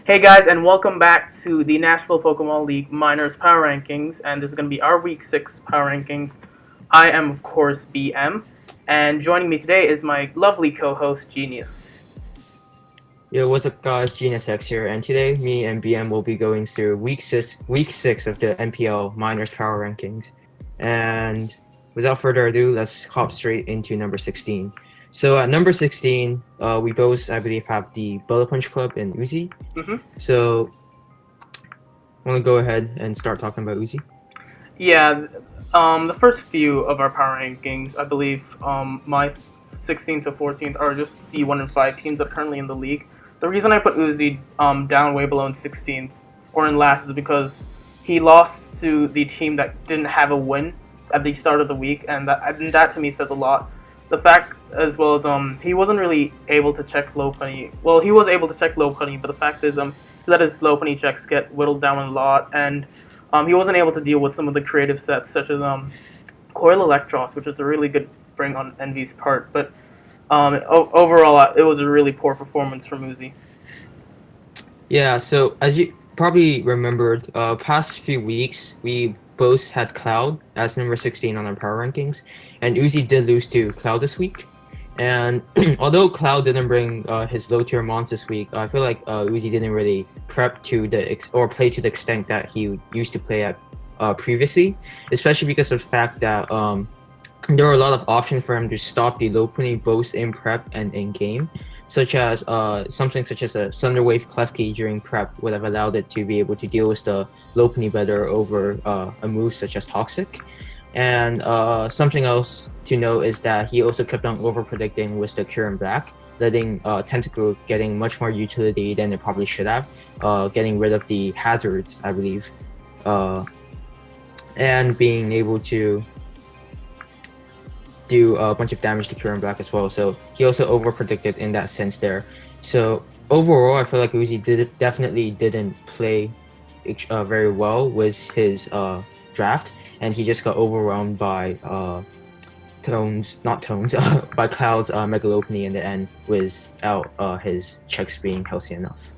Hey guys, and welcome back to the Nashville Pokemon League Minors Power Rankings, and this is going to be our Week 6 Power Rankings. I am, of course, BM, and joining me today is my lovely co-host, Genius. Yo, what's up, guys? GeniusX here, and today me and BM will be going through week six of the NPL Minors Power Rankings. And without further ado, let's hop straight into number 16. So at number 16, we both, I believe, have the Bullet Punch Club and Uzi. Mm-hmm. So I want to go ahead and start talking about Uzi. Yeah, the first few of our Power Rankings, I believe my 16th to 14th are just the 1 and 5 teams that are currently in the league. The reason I put Uzi down way below in 16th or in last is because he lost to the team that didn't have a win at the start of the week, and that to me says a lot. The fact, as well as he wasn't really able to check low penny. Well, he was able to check low penny, but the fact is he let his low penny checks get whittled down a lot, and he wasn't able to deal with some of the creative sets such as Coil Electros, which is a really good bring on Envy's part, but overall, it was a really poor performance from Uzi. Yeah, so as you probably remembered, past few weeks, we both had Cloud as number 16 on our power rankings, and Uzi did lose to Cloud this week. And although Cloud didn't bring his low tier mons this week, I feel like Uzi didn't really prep to or play to the extent that he used to play at previously, especially because of the fact that there were a lot of options for him to stop the low pony both in prep and in game, such as something such as a Thunderwave Klefki during prep would have allowed it to be able to deal with the low pony better over a move such as Toxic. And something else to note is that he also kept on over predicting with the Cure in Black, letting Tentacle getting much more utility than it probably should have, getting rid of the hazards, I believe, and being able to do a bunch of damage to Cure in Black as well. So he also over predicted in that sense there. So overall, I feel like Uzi definitely didn't play very well with his draft, and he just got overwhelmed by by Cloud's Megalopony in the end without his checks being healthy enough.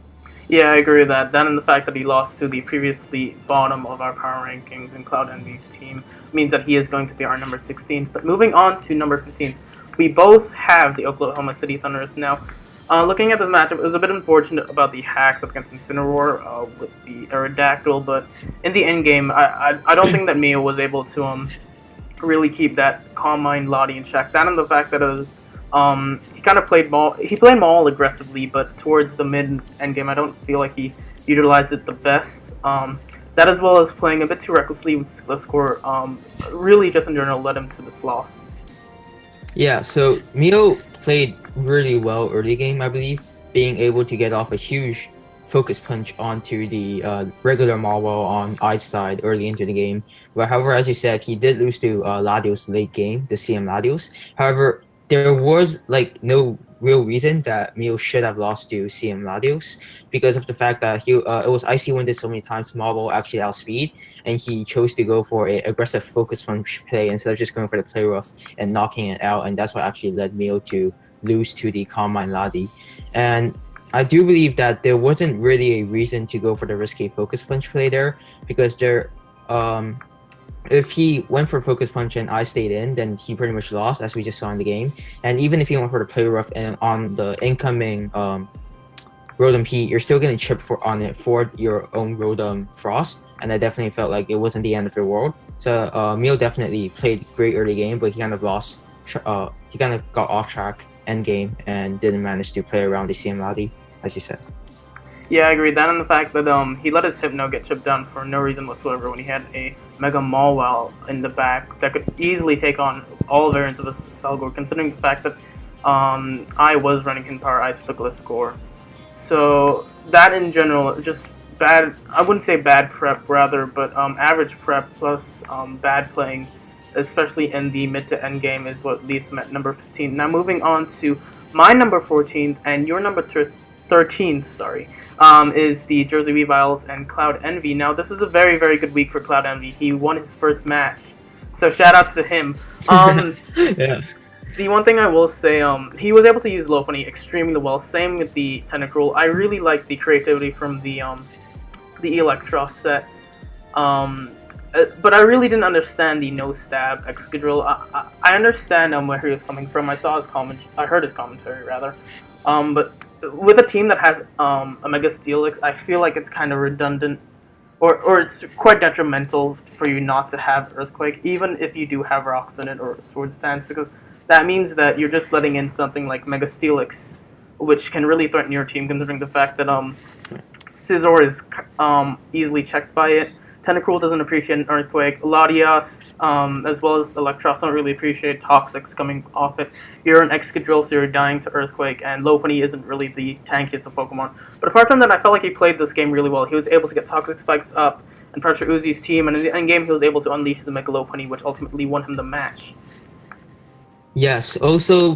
Yeah, I agree with that. That and the fact that he lost to the previously bottom of our power rankings in Cloud Envy's team means that he is going to be our number 16. But moving on to number 15, we both have the Oklahoma City Thunders now. Looking at this matchup, it was a bit unfortunate about the hacks up against Incineroar with the Aerodactyl, but in the end game, I don't think that Mio was able to really keep that Calm Mind Lottie in check. That and the fact that it was he kind of played Maul. He played Maul aggressively, but towards the mid end game, I don't feel like he utilized it the best. That as well as playing a bit too recklessly with the score, really just in general led him to this loss. Yeah, so Mio played really well early game, I believe, being able to get off a huge focus punch onto the regular Marwell on Ice side early into the game. But however, as you said, he did lose to Latios late game, the CM Latios. However, there was like no real reason that Mio should have lost to CM Latios because of the fact that it was icy winded so many times, Marvel actually outspeed, and he chose to go for a aggressive focus punch play instead of just going for the play rough and knocking it out, and that's what actually led Mio to lose to the Calm Mind Ladi. And I do believe that there wasn't really a reason to go for the risky focus punch play there because if he went for focus punch and I stayed in, then he pretty much lost, as we just saw in the game. And even if he went for the play rough and on the incoming Rotom Heat, you're still getting chipped on it for your own Rotom Frost. And I definitely felt like it wasn't the end of the world. So Mio definitely played great early game, but he kind of lost. He kind of got off track end game and didn't manage to play around the CM Ladi, as you said. Yeah, I agree. That and the fact that he let his Hypno get chipped down for no reason whatsoever when he had a Mega Mawile in the back that could easily take on all variants of the Salgor, considering the fact that I was running Hinpower Ice for the Gliscor. So that in general, just bad, I wouldn't say bad prep rather, but average prep plus bad playing, especially in the mid to end game, is what leads him at number 15. Now moving on to my number 14th and your number 13th, sorry. Is the Jersey Weaviles and Cloud Envy. Now, this is a very, very good week for Cloud Envy. He won his first match, so shout outs to him. Yeah. The one thing I will say, he was able to use Lopunny extremely well. Same with the Tentacruel. I really like the creativity from the Electros set. Um, but I really didn't understand the no stab Excadrill. I understand where he was coming from. I saw his comment. I heard his commentary rather. But with a team that has a Mega Steelix, I feel like it's kind of redundant, or it's quite detrimental for you not to have Earthquake, even if you do have Rocks in it or Sword Stance, because that means that you're just letting in something like Mega Steelix, which can really threaten your team, considering the fact that Scizor is easily checked by it. Tentacruel doesn't appreciate an Earthquake. Latias, as well as Electros, don't really appreciate Toxics coming off it. You're an Excadrill, so you're dying to Earthquake, and Lopunny isn't really the tankiest of Pokemon. But apart from that, I felt like he played this game really well. He was able to get Toxic Spikes up and pressure Uzi's team, and in the endgame, he was able to unleash the Mega Lopunny, which ultimately won him the match. Yes. Also,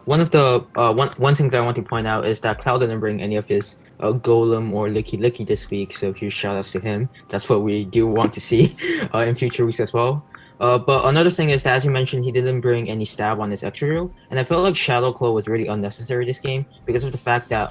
one thing that I want to point out is that Cloud didn't bring any of his Golem or Licky this week, so huge shout outs to him. That's what we do want to see in future weeks as well. But another thing is that, as you mentioned, he didn't bring any stab on his extra drill, and I felt like Shadow Claw was really unnecessary this game because of the fact that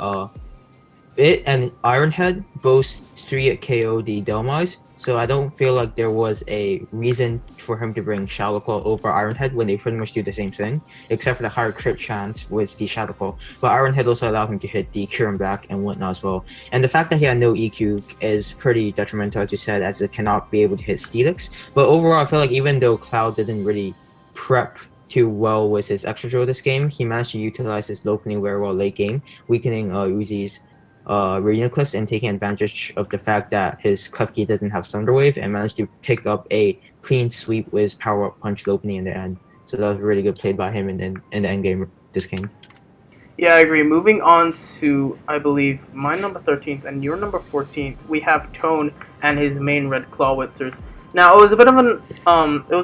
it and Iron Head both 3 KO the Delmise, so I don't feel like there was a reason for him to bring Shadow Claw over Iron Head when they pretty much do the same thing, except for the higher crit chance with the Shadow Claw. But Iron Head also allowed him to hit the Cure and Black and whatnot as well. And the fact that he had no EQ is pretty detrimental, as you said, as it cannot be able to hit Steelix. But overall, I feel like even though Cloud didn't really prep too well with his extra drill this game, he managed to utilize his Lopunny very well late game, weakening Uzi's Reuniclus and taking advantage of the fact that his Klefki doesn't have Thunder Wave and managed to pick up a clean sweep with Power Up Punch Lopunny in the end. So that was really good played by him in the end game this game. Yeah, I agree. Moving on to, I believe, my number 13th and your number 14th, we have Tone and his main Red Clawitzers. Now, it was a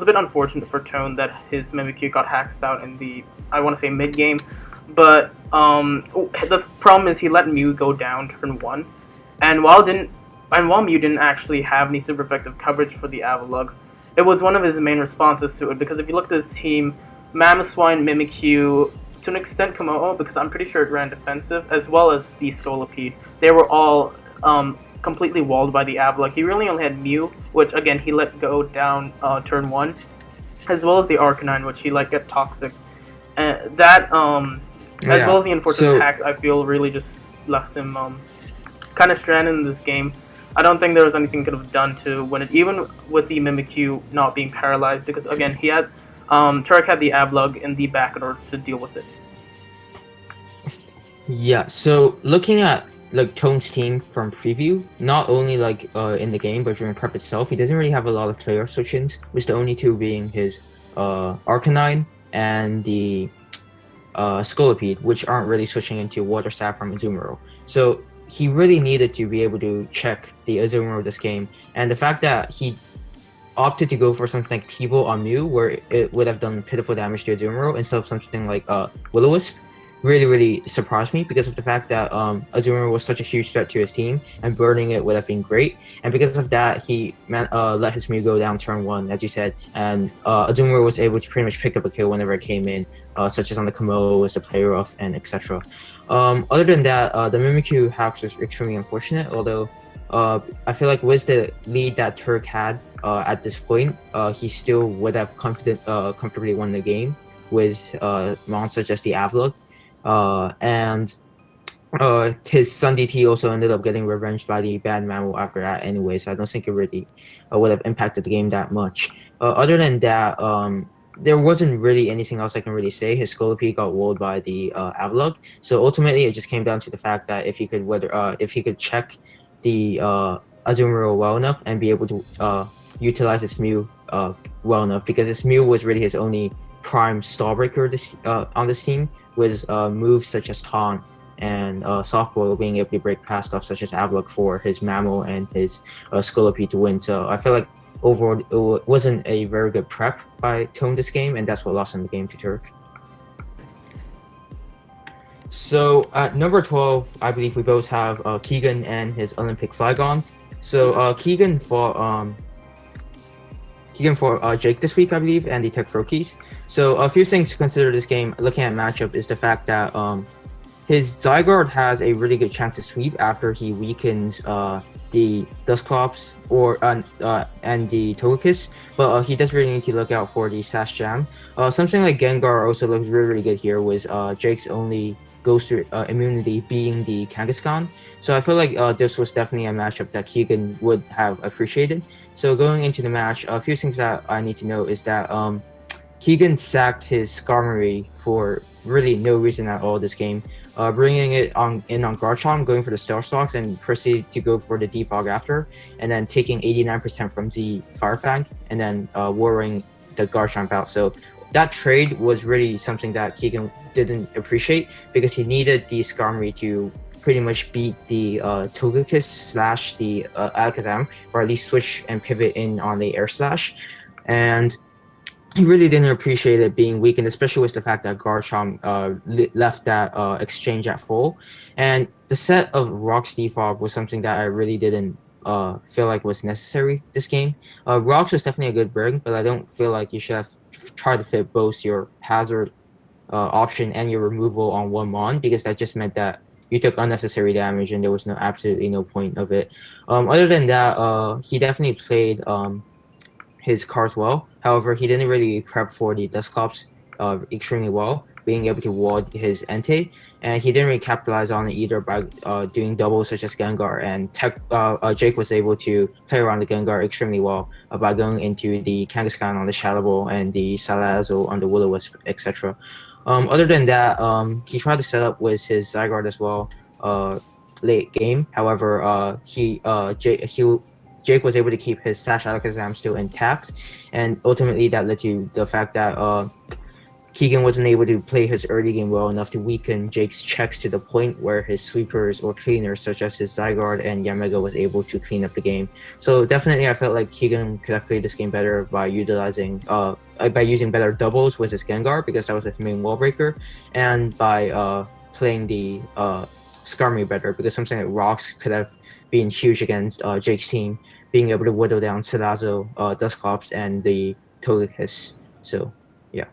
bit unfortunate for Tone that his Mimikyu got hacked out in the, I want to say, mid game. But the problem is he let Mew go down turn 1, and while Mew didn't actually have any super effective coverage for the Avalugg, it was one of his main responses to it, because if you look at his team, Mamoswine, Mimikyu, to an extent Komodo, because I'm pretty sure it ran defensive, as well as the Scolipede, they were all completely walled by the Avalugg. He really only had Mew, which again he let go down turn 1, as well as the Arcanine, which he let get Toxic. As well as the unfortunate hacks, I feel really just left him kind of stranded in this game. I don't think there was anything he could have done to win it, even with the Mimikyu not being paralyzed, because again, he had Turek had the Avalugg in the back in order to deal with it. Yeah, so looking at like Tone's team from preview, not only like in the game but during prep itself, he doesn't really have a lot of player switch-ins, with the only two being his Arcanine and the Scolipede, which aren't really switching into Water Sap from Azumarill. So he really needed to be able to check the Azumarill this game, and the fact that he opted to go for something like T-Bolt on Mew, where it would have done pitiful damage to Azumarill, instead of something like Will-O-Wisp, really surprised me, because of the fact that Azumarill was such a huge threat to his team, and burning it would have been great. And because of that, he let his Mew go down turn 1, as you said, and Azumarill was able to pretty much pick up a kill whenever it came in, such as on the Komodo, as the player off, and etc. Other than that, the Mimikyu hacks was extremely unfortunate, although I feel like with the lead that Turk had at this point, he still would have comfortably won the game with mons such as the Avalugg. And his Sun DT also ended up getting revenged by the bad mammal after that anyway, so I don't think it really would have impacted the game that much. Other than that, there wasn't really anything else I can really say. His Scolipede got walled by the Avalugg, so ultimately it just came down to the fact that if he could check the Azumarill well enough and be able to utilize his Mew well enough, because his Mew was really his only prime Starbreaker on this team, with moves such as Taunt and Softboil being able to break past stuff such as Avalugg for his Mammal and his Scolipede to win. So I feel like overall it wasn't a very good prep by Tone this game, and that's what lost him the game to Turk. So at number 12, I believe we both have Keegan and his Olympic Flygons. So Keegan fought Keegan for Jake this week, I believe, and the Tech Pro keys. So a few things to consider this game. Looking at matchup is the fact that his Zygarde has a really good chance to sweep after he weakens the Dusclops and the Togekiss, but he does really need to look out for the Sash Jam. Something like Gengar also looks really, really good here was Jake's only Ghost immunity being the Kangaskhan. So I feel like this was definitely a matchup that Keegan would have appreciated. So going into the match, a few things that I need to know is that Keegan sacked his Skarmory for really no reason at all this game, bringing it on Garchomp, going for the Stealth Stalks, and proceed to go for the Defog after, and then taking 89% from the Fire Fang, and then warring the Garchomp out. So that trade was really something that Keegan didn't appreciate because he needed the Skarmory to pretty much beat the Togekiss slash the Alakazam, or at least switch and pivot in on the Air Slash. And he really didn't appreciate it being weakened, especially with the fact that Garchomp left that exchange at full. And the set of Rocks Defog was something that I really didn't feel like was necessary this game. Rocks was definitely a good bring, but I don't feel like you should have tried to fit both your Hazard option and your removal on one Mon, because that just meant that you took unnecessary damage and there was absolutely no point of it. Other than that, he definitely played his cards well. However, he didn't really prep for the Dusclops extremely well, being able to ward his Entei, and he didn't really capitalize on it either by doing doubles such as Gengar, and Jake was able to play around the Gengar extremely well by going into the Kangaskhan on the Shadow Ball and the Salazzle on the Will-O-Wisp, etc. Other than that, he tried to set up with his Zygarde as well late game. However, Jake was able to keep his Sash Alakazam still intact, and ultimately that led to the fact that Keegan wasn't able to play his early game well enough to weaken Jake's checks to the point where his sweepers or cleaners, such as his Zygarde and Yamega, was able to clean up the game. So definitely, I felt like Keegan could have played this game better by using better doubles with his Gengar, because that was his main wall breaker, and by playing the Skarmory better, because something like Rocks could have been huge against Jake's team, being able to whittle down Salazzle, Dusclops, and the Togekiss. So, yeah.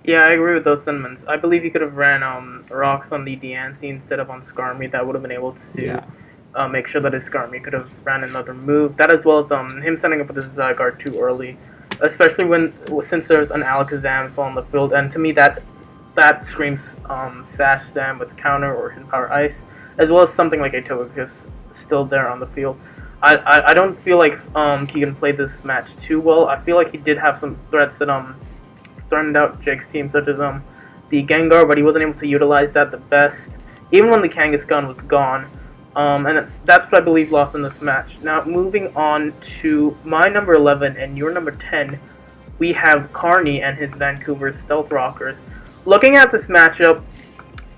Yeah, I agree with those sentiments. I believe he could have ran Rocks on the Diancie instead of on Skarmory. That would have been able to make sure that his Skarmory could have ran another move. That, as well as him setting up with his Zygarde too early, especially since there's an Alakazam still on the field. And to me, that screams Sash Zam with counter or his Power Ice, as well as something like a Togekiss still there on the field. I don't feel like Keegan played this match too well. I feel like he did have some threats that threatened out Jake's team, such as the Gengar, but he wasn't able to utilize that the best, even when the Kangaskhan was gone. And that's what I believe lost in this match. Now, moving on to my number 11 and your number 10, we have Carney and his Vancouver Stealth Rockers. Looking at this matchup,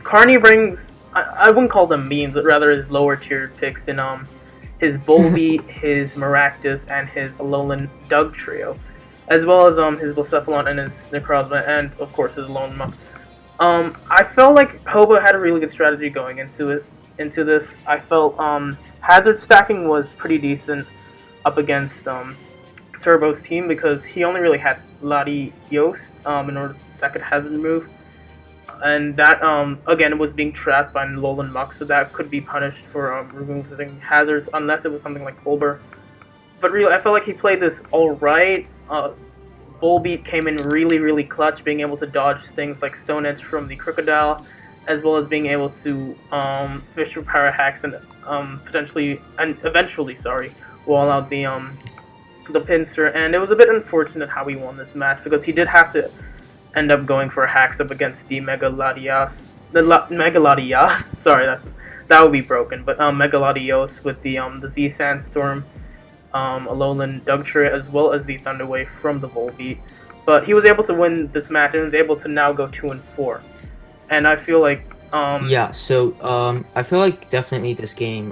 Carney brings, I wouldn't call them memes, but rather his lower tier picks in his Volbeat, his Maractus, and his Alolan Doug trio, as well as his Blacephalon and his Necrozma, and of course his Lone Muck. I felt like Hobo had a really good strategy going into this. I felt Hazard stacking was pretty decent up against Turbo's team, because he only really had Latios in order that could Hazard move. And that, again, was being trapped by Alolan Muck, so that could be punished for removing hazards, unless it was something like Fulber. But really, I felt like he played this alright. Volbeat came in really, really clutch, being able to dodge things like Stone Edge from the Crocodile, as well as being able to fish for power hacks and eventually, wall out the pincer. And it was a bit unfortunate how he won this match, because he did have to end up going for hacks up against the Megaladios. Sorry, that would be broken. But Megaladios with the Z Sandstorm, Alolan Dugtrio, as well as the Thunder Wave from the Volbeat. But he was able to win this match and was able to now go 2-4. And I feel like I feel like definitely this game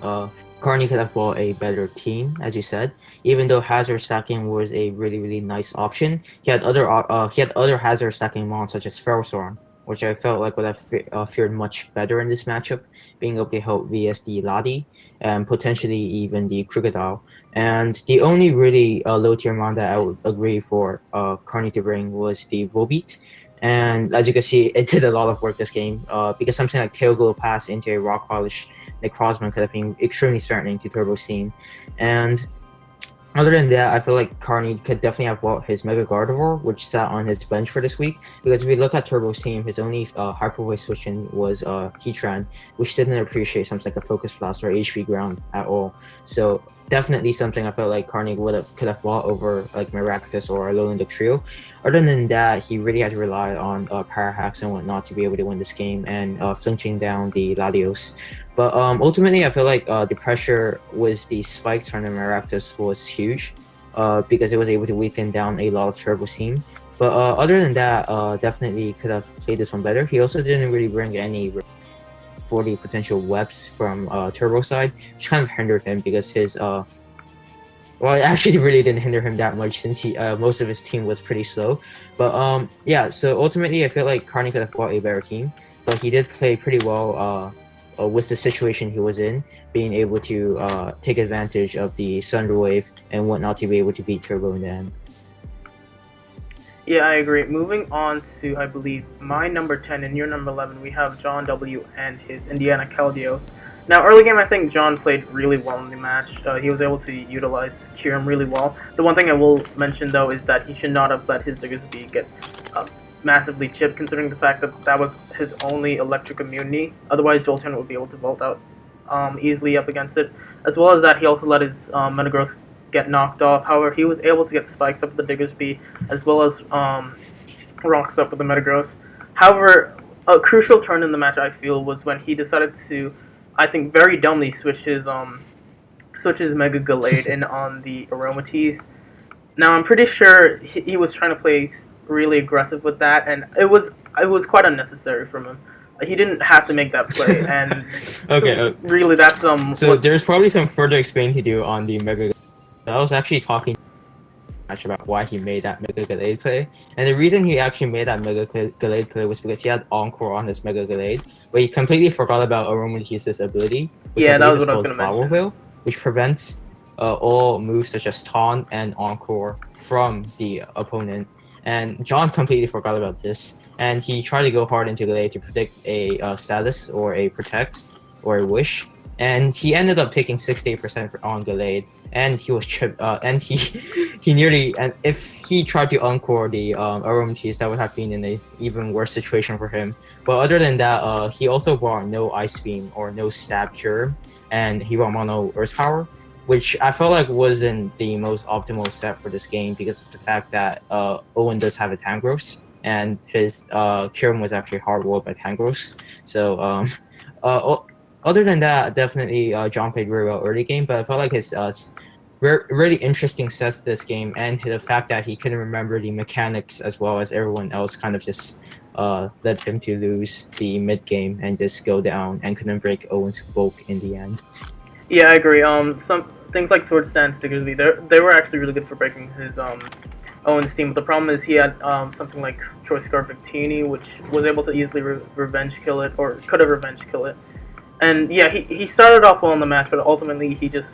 Carney could have bought a better team, as you said. Even though hazard stacking was a really, really nice option, he had other hazard stacking mons such as Ferrothorn which I felt like would have fared much better in this matchup, being able to help vs the Ladi and potentially even the Crocodile. And the only really low tier mon that I would agree for Carney to bring was the Volbeat. And as you can see, it did a lot of work this game because something like Tailglow Pass into a Rock Polish Necrozma could have been extremely threatening to Turbo's team. And other than that, I feel like Carney could definitely have bought his Mega Gardevoir, which sat on his bench for this week. Because if we look at Turbo's team, his only Hyper Voice switching was Heatran, which didn't appreciate something like a Focus Blast or HP Ground at all. So definitely something I felt like Carney could have bought over like Maractus or Alolan Trio. Other than that, he really had to rely on Power Hacks and whatnot to be able to win this game and flinching down the Latios. But ultimately, I feel like the pressure with the spikes from the Maractus was huge because it was able to weaken down a lot of Turbo's team. But other than that, definitely could have played this one better. He also didn't really bring any for the potential webs from Turbo side, which kind of hindered him because his well, it actually really didn't hinder him that much since he most of his team was pretty slow. But yeah, so ultimately I feel like Carney could have bought a better team, but he did play pretty well with the situation he was in, being able to take advantage of the Thunder Wave and whatnot to be able to beat Turbo in the end. Yeah, I agree. Moving on to, I believe, my number 10 and your number 11, we have John W. and his Indiana Keldeo. Now, early game, I think John played really well in the match. He was able to utilize Kyurem really well. The one thing I will mention, though, is that he should not have let his Diggersby get massively chipped, considering the fact that that was his only electric immunity. Otherwise, Jolteon would be able to vault out easily up against it. As well as that, he also let his Metagross get knocked off. However, he was able to get spikes up with the Diggersby, as well as rocks up with the Metagross. However, a crucial turn in the match, I feel, was when he decided to, I think, very dumbly switch his Mega Gallade in on the Aromatisse. Now, I'm pretty sure he was trying to play really aggressive with that, and it was quite unnecessary from him. He didn't have to make that play, and okay, really, that's So there's probably some further explaining to do on the Mega. I was actually talking about why he made that Mega Gallade play, and the reason he actually made that Mega Gallade play was because he had Encore on his Mega Gallade, but he completely forgot about Aromatisse's ability, which yeah, I that was believe what I is was called going to mention. Flower Veil, which prevents all moves such as Taunt and Encore from the opponent. And John completely forgot about this, and he tried to go hard into Gallade to predict a status or a protect or a wish, and he ended up taking 68% on Gallade, and he was chipped, and he nearly, and if he tried to encore the Aromatisse, that would have been in an even worse situation for him. But other than that, he also brought no Ice Beam or no Stab Cure, and he brought mono Earth Power, which I felt like wasn't the most optimal step for this game because of the fact that Owen does have a Tangrowth, and his Kyurem was actually hard rolled by Tangrowth. So other than that, definitely John played very well early game, but I felt like his really interesting sets this game, and the fact that he couldn't remember the mechanics as well as everyone else kind of just led him to lose the mid game and just go down and couldn't break Owen's bulk in the end. Yeah, I agree. Some things like Sword Stance Diggersby, they were actually really good for breaking his Owen's team. But the problem is he had something like Choice Scarf Victini, which was able to easily revenge kill it, or could have revenge kill it. And yeah, he started off well in the match, but ultimately he just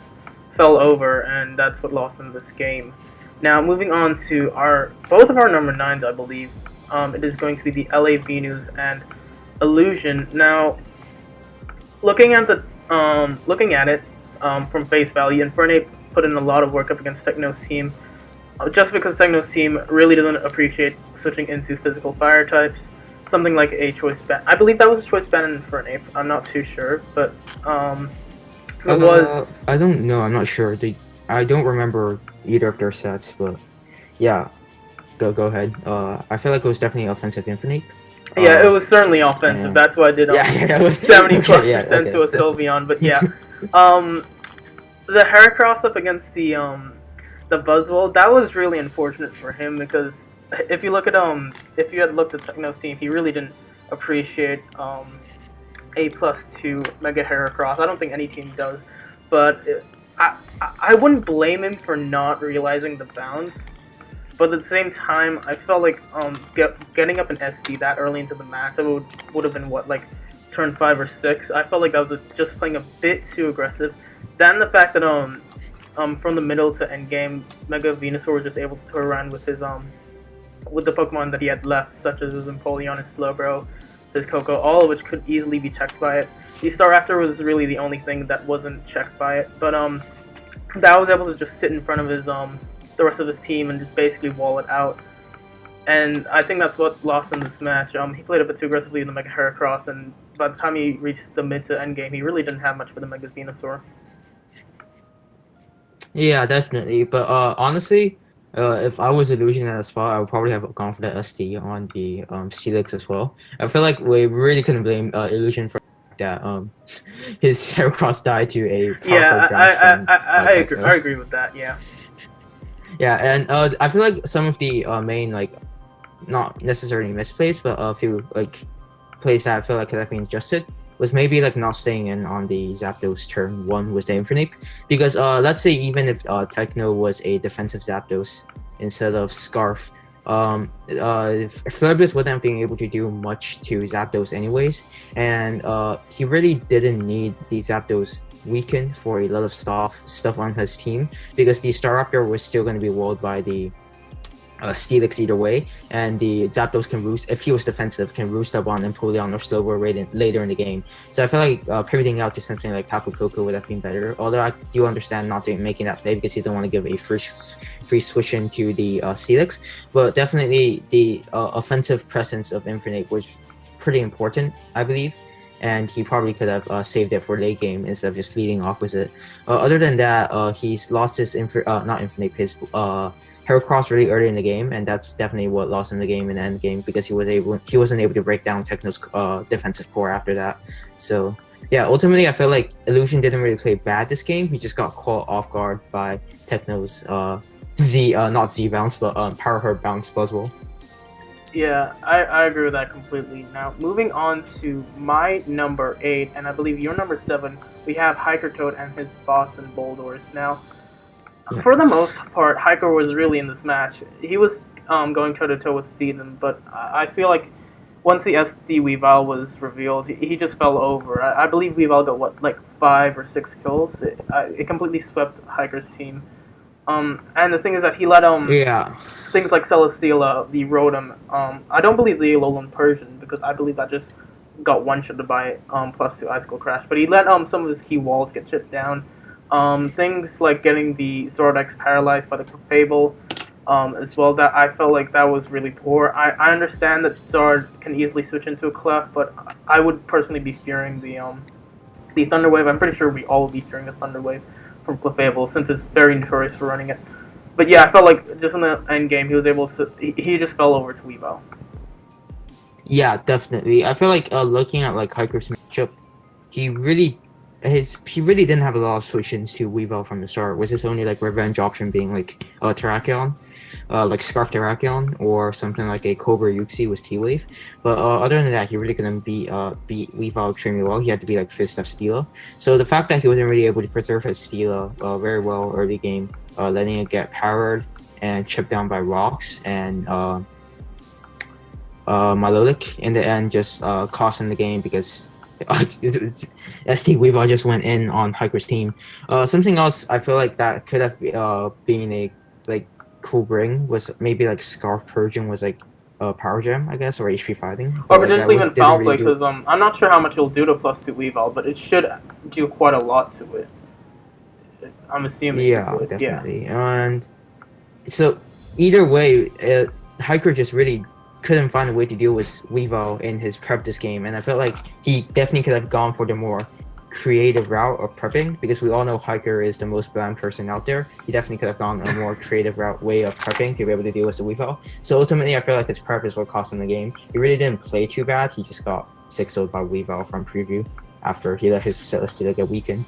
fell over, and that's what lost him this game. Now, moving on to both of our number 9s, I believe. It is going to be the LA Venus and Illusion. Now, looking at it from face value, Infernape put in a lot of work up against Techno's team, just because Techno's team really doesn't appreciate switching into physical fire types. Something like a choice ban. I believe that was a choice ban in Infernape. I'm not too sure, but it was. I don't know. I'm not sure. I don't remember either of their sets, but yeah, go ahead. I feel like it was definitely offensive Infinite. Yeah, it was certainly offensive. That's why I did it was 70+% to a Sylveon. But yeah, the Heracross up against the Buzzwole, that was really unfortunate for him because if you look at if you had looked at Techno's team, he really didn't appreciate A+2 Mega Heracross. I don't think any team does, but I wouldn't blame him for not realizing the bounce. But at the same time, I felt like getting up an SD that early into the match, it would have been what, like turn 5 or 6. I felt like I was just playing a bit too aggressive. Then the fact that from the middle to end game, Mega Venusaur was just able to tour around with his with the Pokemon that he had left, such as his Empoleon, his Slowbro, his Coco, all of which could easily be checked by it. The Staraptor was really the only thing that wasn't checked by it, but that was able to just sit in front of his the rest of his team and just basically wall it out. And I think that's what lost him this match. He played a bit too aggressively in the Mega Heracross, and by the time he reached the mid to end game, he really didn't have much for the Mega Venusaur. Yeah, definitely. But honestly, if I was Illusion at a spot, I would probably have gone for the SD on the Steelix as well. I feel like we really couldn't blame Illusion for that. His Heracross died to a powerful bounce from I agree with that. Yeah. Yeah, and I feel like some of the main, like, not necessarily misplays, but a few like plays that I feel like could have been adjusted was maybe like not staying in on the Zapdos turn 1 with the Infernape, because let's say even if Techno was a defensive Zapdos instead of Scarf, Flurbius wouldn't have been able to do much to Zapdos anyways, and he really didn't need the Zapdos weaken for a lot of stuff on his team, because the Staraptor was still going to be walled by the Steelix either way, and the Zapdos can roost, if he was defensive, can roost up on Empoleon or Slowbro later in the game. So I feel like pivoting out to something like Tapu Koko would have been better, although I do understand not making that play because he didn't want to give a free switch into the Steelix, but definitely the offensive presence of Infernape was pretty important, I believe, and he probably could have saved it for late game instead of just leading off with it. Other than that, he's lost his his Heracross really early in the game, and that's definitely what lost him the game in the end game, because he wasn't able to break down Techno's defensive core after that. So yeah, ultimately I feel like Illusion didn't really play bad this game. He just got caught off guard by Techno's not Z bounce, but Power Herb bounce Buzzwole. Yeah, I agree with that completely. Now, moving on to my number 8, and I believe your number 7, we have Hiker Toad and his Boston Boulders. Now, for the most part, Hiker was really in this match. He was going toe-to-toe with Season, but I feel like once the SD Weavile was revealed, he just fell over. I believe Weavile got, what, like 5 or 6 kills? It completely swept Hiker's team. And the thing is that he let things like Celesteela, the Rotom, I don't believe the Alolan Persian, because I believe that just got one-shotted by +2 Icicle Crash, but he let some of his key walls get chipped down. Things like getting the Zoroark paralyzed by the Clefable, as well, that I felt like that was really poor. I understand that Zard can easily switch into a Clef, but I would personally be fearing the Thunder Wave. I'm pretty sure we all would be fearing the Thunder Wave from Clefable, since it's very notorious for running it. But yeah, I felt like just in the end game, he was able to. He just fell over to Weavile. Yeah, definitely. I feel like looking at like Hiker's matchup, he really didn't have a lot of switch-ins to Weavile from the start, with his only like revenge option being like Terrakion, like Scarf Terrakion, or something like a Cobra Uxie with T-Wave. But other than that, he really couldn't beat Weavile extremely well. He had to be like Fist of Steela. So the fact that he wasn't really able to preserve his Steela very well early game, letting it get powered and chipped down by rocks, and Milotic in the end just cost him the game, because SD Weavile just went in on Hiker's team. Something else I feel like that could have been a like cool bring was maybe like Scarf Persian was like Power Gem, I guess, or HP fighting. Or potentially even Foul Play, because I'm not sure how much it'll do to +2 Weavile, but it should do quite a lot to it. I'm assuming. Yeah, definitely. Yeah. And so either way, Hiker just really couldn't find a way to deal with Weavile in his prep this game, and I felt like he definitely could have gone for the more creative route of prepping, because we all know Hiker is the most bland person out there. He definitely could have gone a more creative way of prepping to be able to deal with the Weavile. So ultimately, I feel like his prep is what cost him the game. He really didn't play too bad. He just got 6-0'd by Weavile from preview after he let his Celesteela get weakened.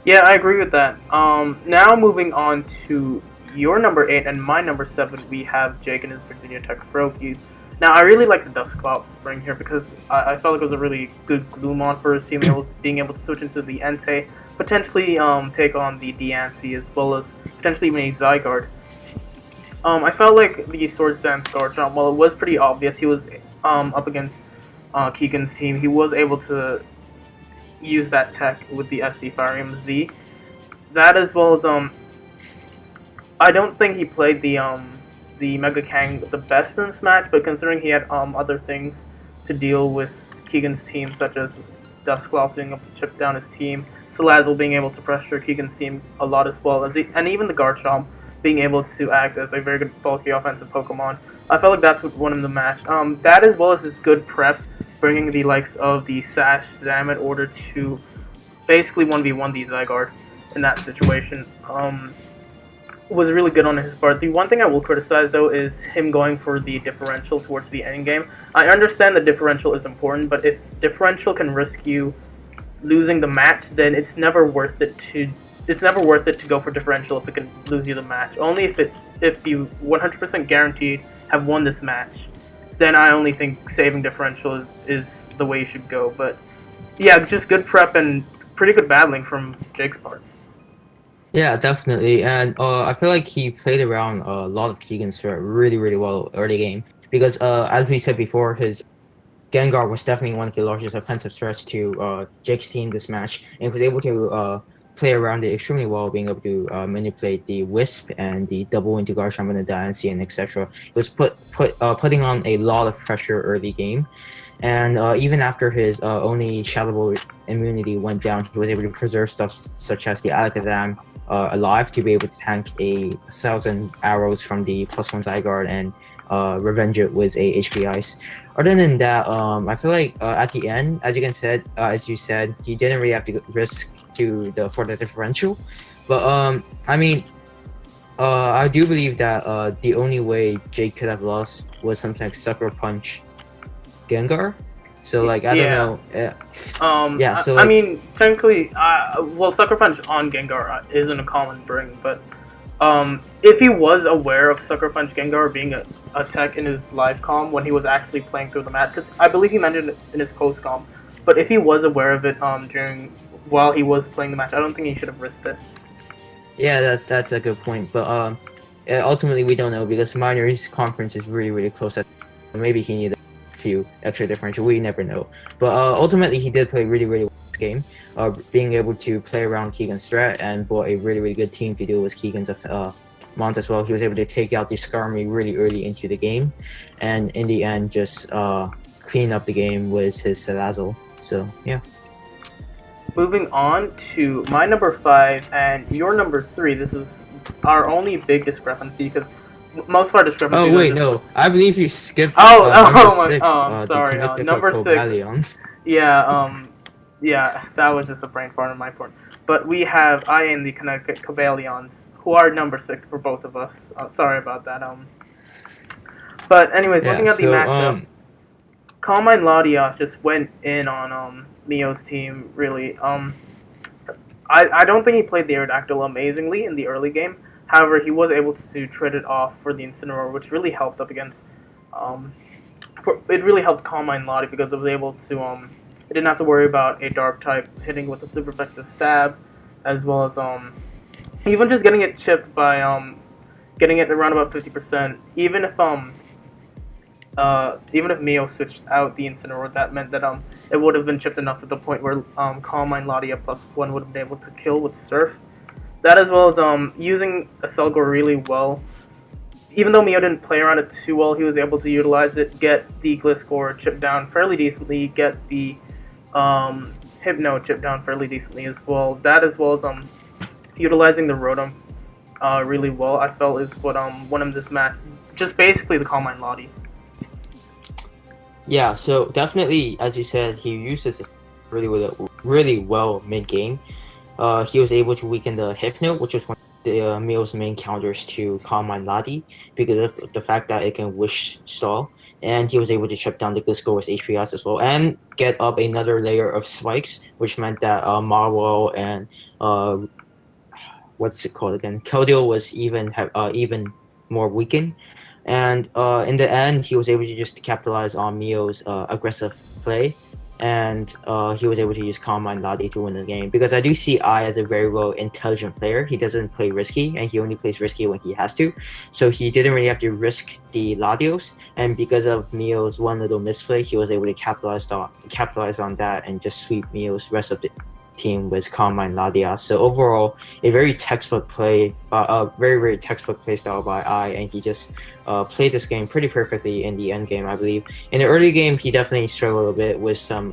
Yeah, I agree with that. Now moving on to your number 8 and my number 7, we have Jake and his Virginia Tech Froakies. Now, I really like the Dusk Cloud Spring here, because I felt like it was a really good Gloomon for his team, being able to switch into the Entei, potentially take on the Diancie, as well as potentially even a Zygarde. I felt like the Swords Dance guard jump, while it was pretty obvious, he was up against Keegan's team. He was able to use that tech with the SD Firium Z. That as well as I don't think he played the Mega Kang the best in this match, but considering he had other things to deal with Keegan's team, such as Dusclops being able to chip down his team, Salazzle being able to pressure Keegan's team a lot as well, and even the Garchomp being able to act as a very good bulky offensive Pokemon. I felt like that's what won him the match. That as well as his good prep, bringing the likes of the Sash Zam in order to basically 1v1 the Zygarde in that situation. Was really good on his part. The one thing I will criticize though is him going for the differential towards the end game. I understand the differential is important, but if differential can risk you losing the match, then it's never worth it to go for differential if it can lose you the match. Only if you 100% guaranteed have won this match, then I only think saving differential is the way you should go. But yeah, just good prep and pretty good battling from Jake's part. Yeah, definitely. And I feel like he played around a lot of Keegan's threat really, really well early game because as we said before, his Gengar was definitely one of the largest offensive threats to Jake's team this match, and he was able to play around it extremely well, being able to manipulate the Wisp and the double into Garchomp and the Diancie and etc. It was putting on a lot of pressure early game. And even after his only Shadow Ball immunity went down, he was able to preserve stuff such as the Alakazam alive to be able to tank 1,000 arrows from the +1 Zygarde and revenge it with a HP Ice. Other than that, I feel like at the end, as you said, you didn't really have to risk for the differential. But I mean, I do believe that the only way Jake could have lost was something like Sucker Punch Gengar. So like I don't know. Yeah. So I mean, technically, well, Sucker Punch on Gengar isn't a common bring, but if he was aware of Sucker Punch Gengar being a tech in his live comm when he was actually playing through the match, because I believe he mentioned it in his post comm, but if he was aware of it while he was playing the match, I don't think he should have risked it. Yeah, that's a good point. But ultimately we don't know because Miners conference is really really close. Maybe he needed a few extra differential. We never know. But ultimately he did play really really well this game. Being able to play around Keegan's threat and brought a really really good team to deal with Keegan's Mont as well. He was able to take out the Skarmory really early into the game, and in the end just clean up the game with his Salazzle. So yeah. Moving on to my number 5 and your number 3. This is our only big discrepancy because most of our discrepancies. Oh wait, no, I believe you skipped. Number 6. I'm sorry. Number 6. Yeah, that was just a brain fart on my part. But we have I and the Connecticut Cobalions, who are number 6 for both of us. Sorry about that. But anyways, looking at the matchup, Carmine Latias just went in on Mio's team, really. I don't think he played the Aerodactyl amazingly in the early game. However, he was able to trade it off for the Incineroar, which really helped up against. It really helped Carmine Lati because it was able to. It didn't have to worry about a Dark type hitting with a super effective stab, as well as even just getting it chipped by getting it around about 50%. Even if Mio switched out the Incineroar, that meant that it would have been chipped enough to the point where Carmine Latia +1 would have been able to kill with Surf. That as well as using Aselgor really well. Even though Mio didn't play around it too well, he was able to utilize it, get the Gliscor chipped down fairly decently, get the Hypno chipped down fairly decently as well. That as well as utilizing the Rotom really well, I felt is what won him this match. Just basically the Carmine Lati. Yeah, so definitely, as you said, he used this really well mid-game. He was able to weaken the Hypno, which was one of the Mio's main counters to Carmine Lati, because of the fact that it can Wish Stall. And he was able to chip down the Gliscor with HPS as well, and get up another layer of spikes, which meant that Marwell and what's it called again? Keldeo was even more weakened. And in the end, he was able to just capitalize on Mio's aggressive play and he was able to use Calm Mind Ladi to win the game. Because I do see I as a very well intelligent player. He doesn't play risky, and he only plays risky when he has to. So he didn't really have to risk the Ladios, and because of Mio's one little misplay, he was able to capitalize on that and just sweep Mio's rest of the team with Calm Mind Ladia. So overall, a very textbook play, very textbook play style by I, and he just played this game pretty perfectly in the end game, I believe. In the early game, he definitely struggled a bit with some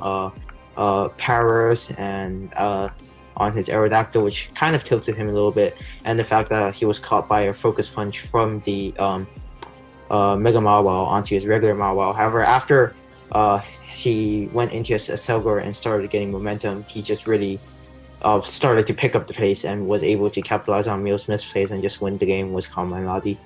powers and on his Aerodactyl, which kind of tilted him a little bit, and the fact that he was caught by a focus punch from the Mega Mawile onto his regular Mawile. However, after he went into a Selgor and started getting momentum, he just really started to pick up the pace and was able to capitalize on Mio's misplays and just win the game with Calm Mind Ladi.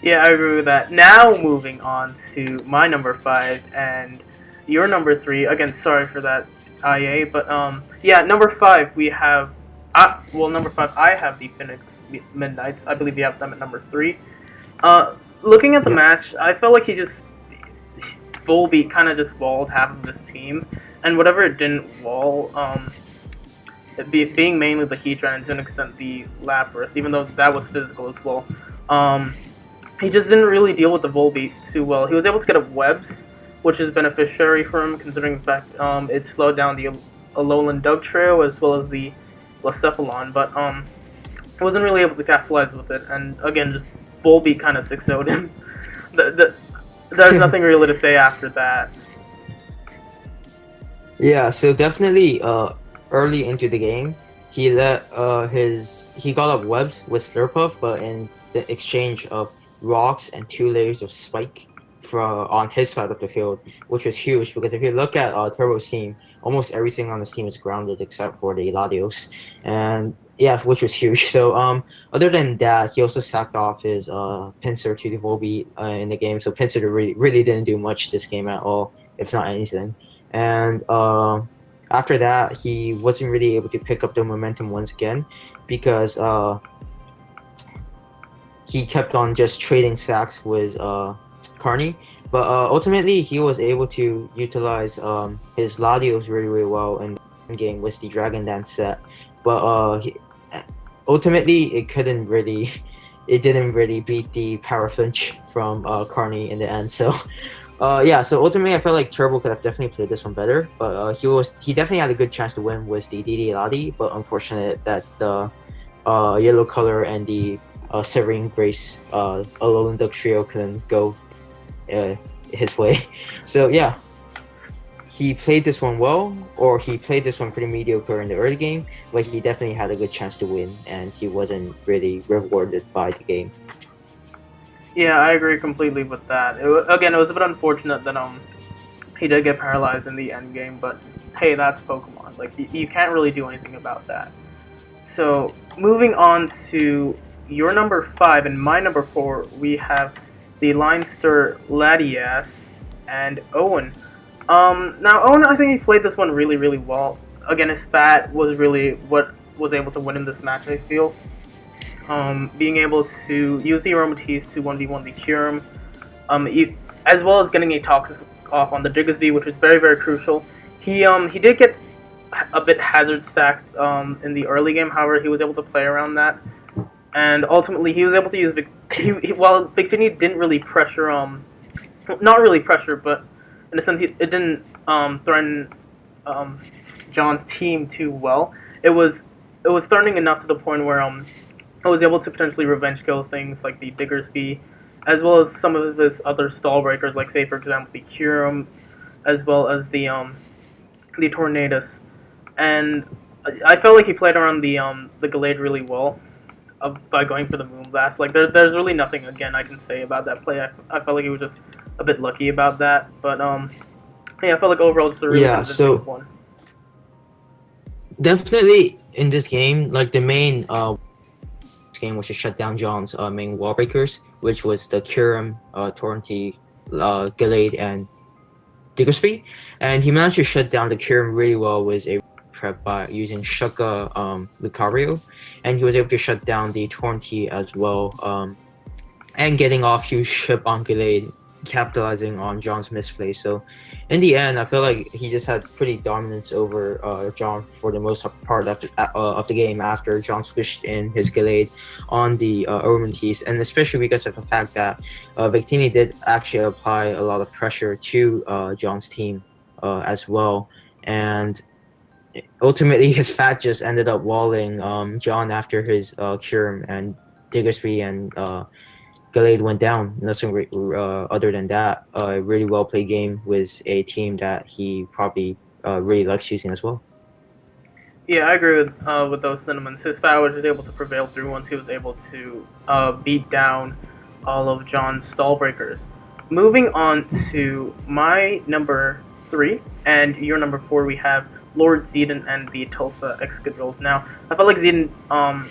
Yeah, I agree with that. Now moving on to my number 5 and your number 3. Again, sorry for that, IA, but yeah, number 5 we have. Number 5 I have the Phoenix Midnights. I believe you have them at number 3. Looking at the match, I felt like he just Volbeat kind of just walled half of his team, and whatever it didn't wall, being mainly the Heatran and to an extent the Lapras, even though that was physical as well. He just didn't really deal with the Volbeat too well. He was able to get up webs, which is beneficiary for him, considering the fact it slowed down the Alolan Dugtrio as well as the Blacephalon, but he wasn't really able to capitalize with it, and again, just Volbeat kind of 6-0'd him. There's nothing really to say after that. Yeah, so definitely early into the game, he let he got up webs with Slurpuff, but in the exchange of rocks and 2 layers of spike on his side of the field, which was huge because if you look at Turbo's team, almost everything on his team is grounded except for the Latios, and yeah, which was huge. So other than that, he also sacked off his Pinsir to the Volbeat in the game. So Pinsir really didn't do much this game at all, if not anything. And after that, he wasn't really able to pick up the momentum once again because he kept on just trading sacks with Carney. But ultimately, he was able to utilize his Latios really well in the game with the Dragon Dance set. But ultimately, it didn't really beat the Power Flinch from Carney in the end. So yeah, so ultimately I felt like Turbo could have definitely played this one better, but he definitely had a good chance to win with the DD Ladi, but unfortunate that the yellow color and the Serene Grace Alolan Duck trio couldn't go his way. So yeah, he played this one well, or he played this one pretty mediocre in the early game, but he definitely had a good chance to win, and he wasn't really rewarded by the game. Yeah, I agree completely with that. It was a bit unfortunate that he did get paralyzed in the end game, but hey, that's Pokemon. Like you can't really do anything about that. So moving on to your number 5 and my number 4, we have the Leinster Latias and Owen. Now Owen, I think he played this one really well. Again, his spat was really what was able to win in this match, I feel. Being able to use the Aromatisse to 1v1 the Kyurem, as well as getting a Toxic off on the Diggersby, which was very crucial. He did get a bit hazard stacked in the early game, however, he was able to play around that. And ultimately, he was able to use while Victini didn't really pressure, not really pressure, but in a sense, it didn't threaten John's team too well. It was threatening enough to the point where I was able to potentially revenge kill things like the Diggersby, as well as some of his other stall breakers, like say for example the Kyurem, as well as the Tornadus. And I felt like he played around the Gallade really well by going for the Moonblast. Like there's really nothing again I can say about that play. I felt like he was just a bit lucky about that, but yeah, I felt like overall it's a really good one. Definitely in this game, like the main game was to shut down John's main wall breakers, which was the Kyurem, Torrenti, Gallade, and Diggersby, and he managed to shut down the Kyurem really well with a prep by using Shuka Lucario, and he was able to shut down the Torrenti as well, and getting off huge ship on Gallade capitalizing on John's misplay. So in the end, I feel like he just had pretty dominance over John for the most part of the game after John switched in his Gallade on the Roman keys, and especially because of the fact that Victini did actually apply a lot of pressure to John's team as well, and ultimately his fat just ended up walling John after his Cure, and Diggersby and Gallade went down. Nothing other than that. A really well played game with a team that he probably really likes using as well. Yeah, I agree with those sentiments. His power was able to prevail through once he was able to beat down all of John's stall breakers. Moving on to my number 3 and your number 4, we have Lord Zedon and the Tulsa Excadrilles. Now, I felt like Zedon,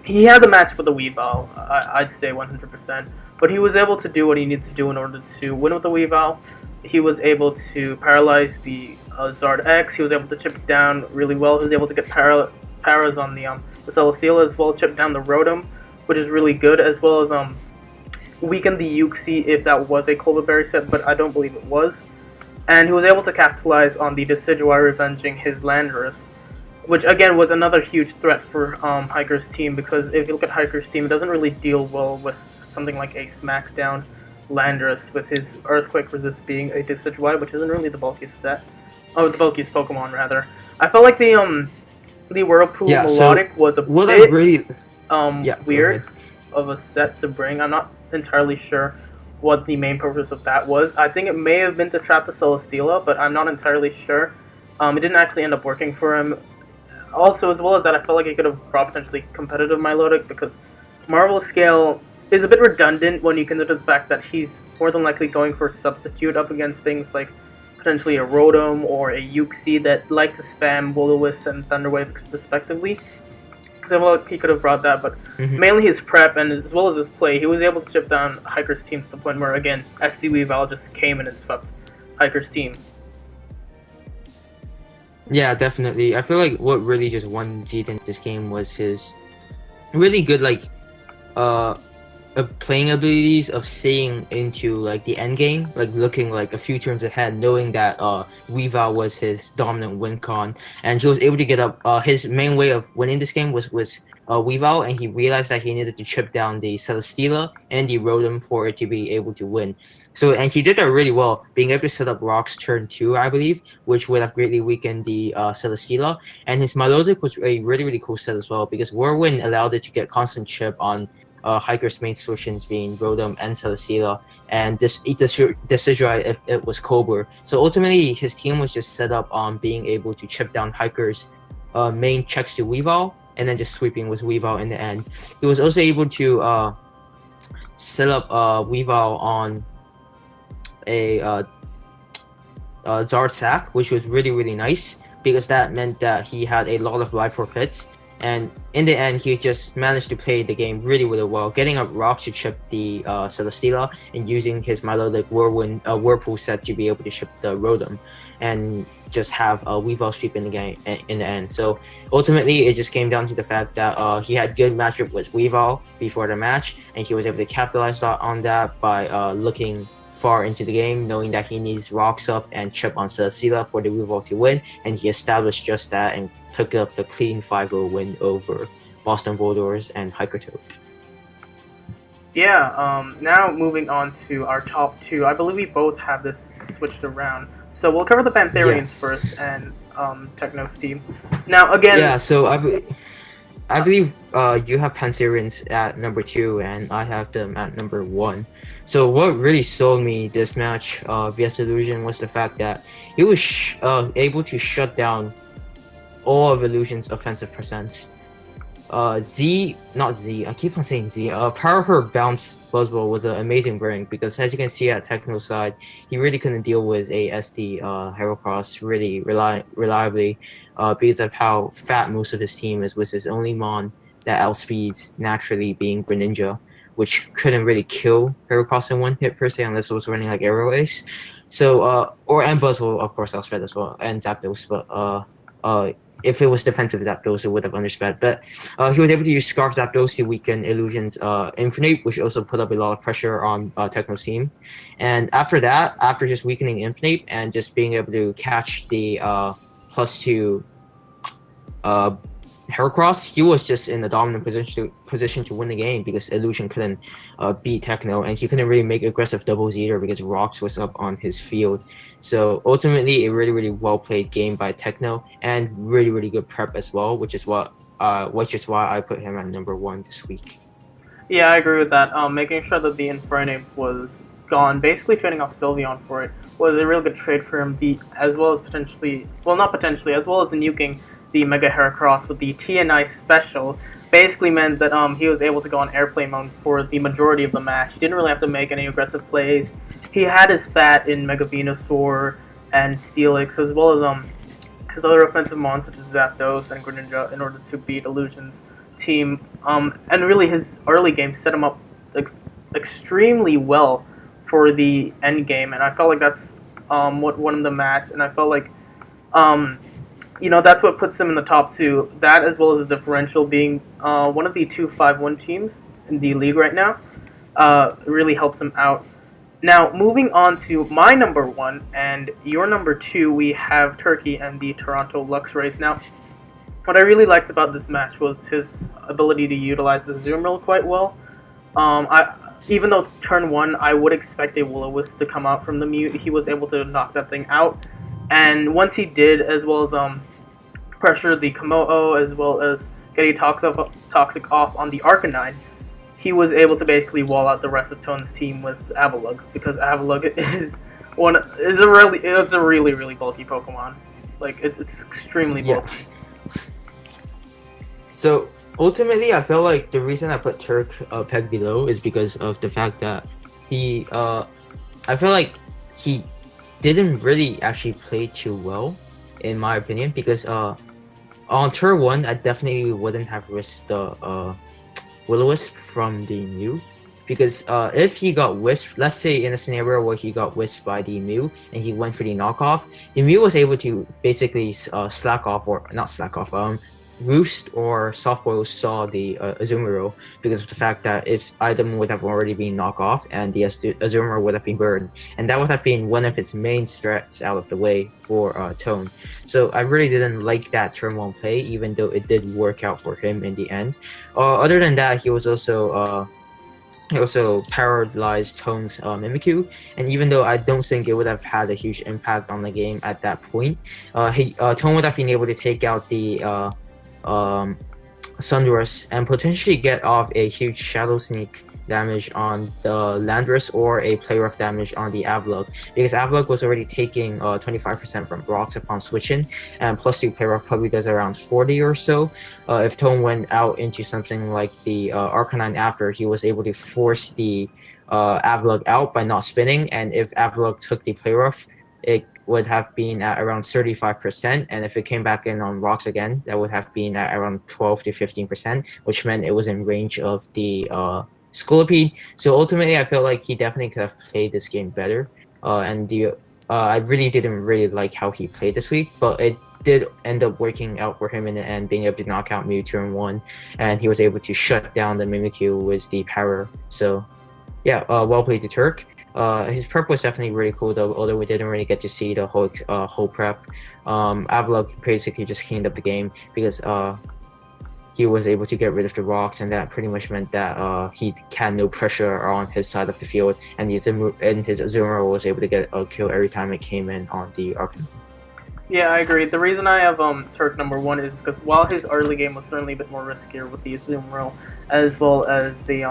he had the match with the Weavile, I'd say 100%, but he was able to do what he needed to do in order to win with the Weavile. He was able to paralyze the Zard X. He was able to chip it down really well. He was able to get paras on the Celesteela, as well as chip down the Rotom, which is really good, as well as weaken the Uxie if that was a Colbur Berry set, but I don't believe it was. And he was able to capitalize on the Decidueye revenging his Landorus, which again was another huge threat for Hiker's team, because if you look at Hiker's team, it doesn't really deal well with something like a Smackdown Landorus, with his Earthquake resist being a Decidueye, which isn't really the bulkiest set. Oh, the bulkiest Pokemon, rather. I felt like the Whirlpool Melodic was a bit weird of a set to bring. I'm not entirely sure what the main purpose of that was. I think it may have been to trap the Celesteela, but I'm not entirely sure. It didn't actually end up working for him. Also, as well as that, I felt like he could have brought potentially competitive Milotic, because Marvel Scale is a bit redundant when you consider the fact that he's more than likely going for substitute up against things like potentially a Rotom or a Uxie that like to spam Will-O-Wisp and Thunderwave respectively. So I feel like he could have brought that, but mainly his prep and as well as his play, he was able to chip down Hiker's team to the point where, again, SD Weavile just came in and swept Hiker's team. Yeah, definitely. I feel like what really just won Zedon this game was his really good playing abilities of seeing into like the end game, like looking like a few turns ahead, knowing that Weavile was his dominant win con, and he was able to get up. His main way of winning this game was Weavile, and he realized that he needed to chip down the Celesteela and the Rotom for it to be able to win. So, and he did that really well, being able to set up Rocks turn 2, I believe, which would have greatly weakened the Celesteela. And his Milotic was a really cool set as well, because Whirlwind allowed it to get constant chip on Hiker's main solutions being Rotom and Celesteela, and this Decidueye if it was Colbur. So ultimately, his team was just set up on being able to chip down Hiker's main checks to Weavile, and then just sweeping with Weavile in the end. He was also able to set up Weavile on a Zard Sack, which was really nice, because that meant that he had a lot of life orb hits. And in the end, he just managed to play the game really well, getting up Rock to chip the Celesteela and using his Milotic Whirlpool set to be able to chip the Rotom, and just have a Weavile sweep in the game in the end. So ultimately, it just came down to the fact that he had good matchup with Weavile before the match, and he was able to capitalize on that by looking far into the game, knowing that he needs Rocks up and chip on Celesteela for the Weavile to win, and he established just that and picked up the clean 5-0 win over Boston Bulldogs and Hiker Toad. Yeah, now moving on to our top 2. I believe we both have this switched around. So we'll cover the Pantherians first and Techno's team. Now, again... Yeah, so I believe you have Pantherians at number 2 and I have them at number 1. So what really sold me this match vs Illusion was the fact that he was able to shut down all of Illusion's offensive percents. I keep on saying Z. Power Herb Bounce Buzzwole was an amazing bring, because as you can see at Techno's side, he really couldn't deal with a SD Heracross really reliably because of how fat most of his team is, with his only Mon that outspeeds naturally being Greninja, which couldn't really kill Heracross in one hit per se unless it was running like Aero Ace. So and Buzzwole of course outspread as well, and Zapdos, but if it was defensive Zapdos, it would have undersped. But he was able to use Scarf Zapdos to weaken Illusion's Infinite, which also put up a lot of pressure on Techno's team. And after that, after just weakening Infinite and just being able to catch the +2 uh, Heracross, he was just in a dominant position to win the game because Illusion couldn't beat Techno, and he couldn't really make aggressive doubles either because Rocks was up on his field. So ultimately, a really, really well played game by Techno, and really, really good prep as well, which is why I put him at #1 this week. Yeah, I agree with that. Making sure that the Infernape was gone, basically trading off Sylveon for it, was a real good trade for him. As well as not potentially, as well as nuking the Mega Heracross with the TNI special, basically meant that he was able to go on airplane mode for the majority of the match. He didn't really have to make any aggressive plays. He had his fat in Mega Venusaur and Steelix, as well as his other offensive mons such as Zapdos and Greninja in order to beat Illusion's team. And really his early game set him up extremely well for the end game, and I felt like that's what won the match, and I felt like that's what puts him in the top two. That, as well as his differential being one of the 2-5-1 teams in the league right now, really helps him out. Now, moving on to my #1 and your #2, we have Turkey and the Toronto Luxrays. Now, what I really liked about this match was his ability to utilize the Azumarill quite well. Even though turn 1, I would expect a Will-O-Wisp to come out from the mute, he was able to knock that thing out. And once he did, as well as pressure the Komodo, as well as getting Toxic off on the Arcanine, he was able to basically wall out the rest of Tone's team with Avalugg, because Avalugg is a really, really bulky Pokemon. Like, it's extremely bulky. Yeah. So ultimately, I feel like the reason I put Turk peg below is because of the fact that I feel like he didn't really actually play too well, in my opinion, because on turn 1, I definitely wouldn't have risked the Will-O-Wisp from the Mew, because if he got Wisp, let's say in a scenario where he got Wisp by the Mew and he went for the knockoff, the Mew was able to basically Roost or Softboil saw the Azumarill because of the fact that its item would have already been knocked off and the Azumarill would have been burned, and that would have been one of its main threats out of the way for Tone. So I really didn't like that turn 1 play, even though it did work out for him in the end. Other than that, he also paralyzed Tone's Mimikyu, and even though I don't think it would have had a huge impact on the game at that point, Tone would have been able to take out the Sundress and potentially get off a huge Shadow Sneak damage on the Landorus or a Play Rough damage on the Avalugg, because Avalugg was already taking 25% from Rocks upon switching, and +2 Play Rough probably does around 40 or so. If Tone went out into something like the Arcanine after, he was able to force the Avalugg out by not spinning, and if Avalugg took the Play Rough, it would have been at around 35%, and if it came back in on Rocks again, that would have been at around 12 to 15%, which meant it was in range of the Scolipede. So ultimately, I felt like he definitely could have played this game better, I really didn't like how he played this week, but it did end up working out for him in the end, being able to knock out Mew turn 1, and he was able to shut down the Mimikyu with the power. So yeah, well played to Turk. His prep was definitely really cool, though, although we didn't really get to see the whole prep. Avalugg basically just cleaned up the game because he was able to get rid of the Rocks, and that pretty much meant that he had no pressure on his side of the field, and his Azumarill was able to get a kill every time it came in on the Arcanine. Yeah, I agree. The reason I have Turk #1 is because while his early game was certainly a bit more riskier with the Azumarill, as well as the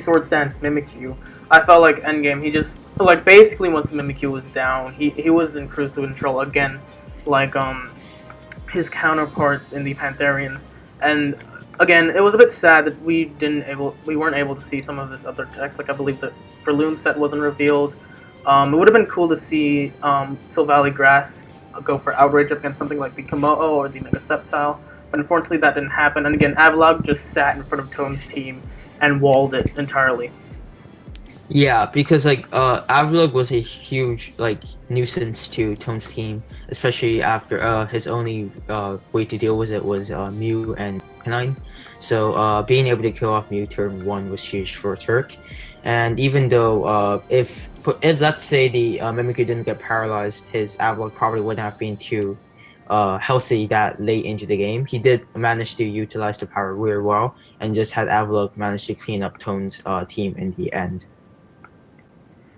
Swords Dance Mimikyu, I felt like endgame, he just, like, basically once Mimikyu was down, he was in cruise control again, like his counterparts in the Pantherians. And again, it was a bit sad that we weren't able to see some of this other text. Like, I believe the Breloom set wasn't revealed. It would have been cool to see Silvally Grass go for outrage against something like the Komodo or the Mega Sceptile, but unfortunately that didn't happen. And again, Avalugg just sat in front of Tone's team and walled it entirely. Yeah, because like Avlog was a huge like nuisance to Tone's team, especially after his only way to deal with it was Mew and Canine. So being able to kill off Mew turn 1 was huge for Turk. And even though if let's say the Mimikyu didn't get paralyzed, his Avlog probably wouldn't have been too healthy that late into the game. He did manage to utilize the power really well and just had Avlog manage to clean up Tone's team in the end.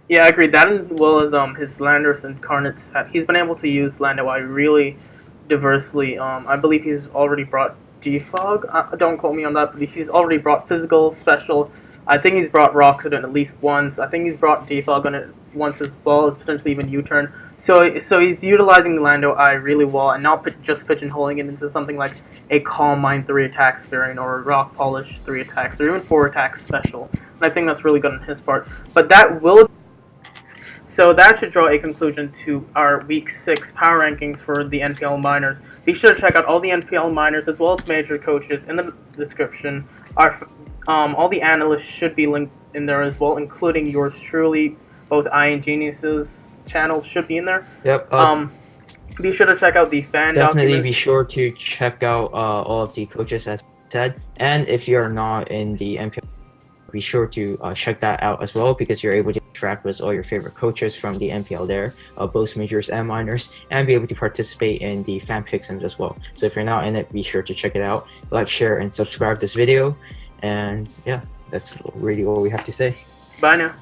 Yeah, I agree. That as well as his Landorus incarnates. He's been able to use Landoi really diversely. I believe he's already brought Defog. Don't quote me on that, but he's already brought physical, special. I think he's brought Roxodon at least once. I think he's brought Defog on it once as well as potentially even U-turn. So he's utilizing Landoi really well and not just pigeonholing it into something like a Calm Mind 3 attacks variant or a Rock Polish 3 attacks or even 4 attacks special. And I think that's really good on his part. But that will so that should draw a conclusion to our Week 6 power rankings for the NPL minors. Be sure to check out all the NPL minors as well as major coaches in the description. All the analysts should be linked in there as well, including yours truly. Both I and Genius's channels should be in there. Yep. Be sure to check out the fan Definitely documents. be sure to check out all of the coaches as said. And if you're not in the NPL, be sure to check that out as well because you're able to interact with all your favorite coaches from the NPL there, both majors and minors, and be able to participate in the fan picksums as well. So if you're not in it, be sure to check it out. Like, share, and subscribe this video. And yeah, that's really all we have to say. Bye now.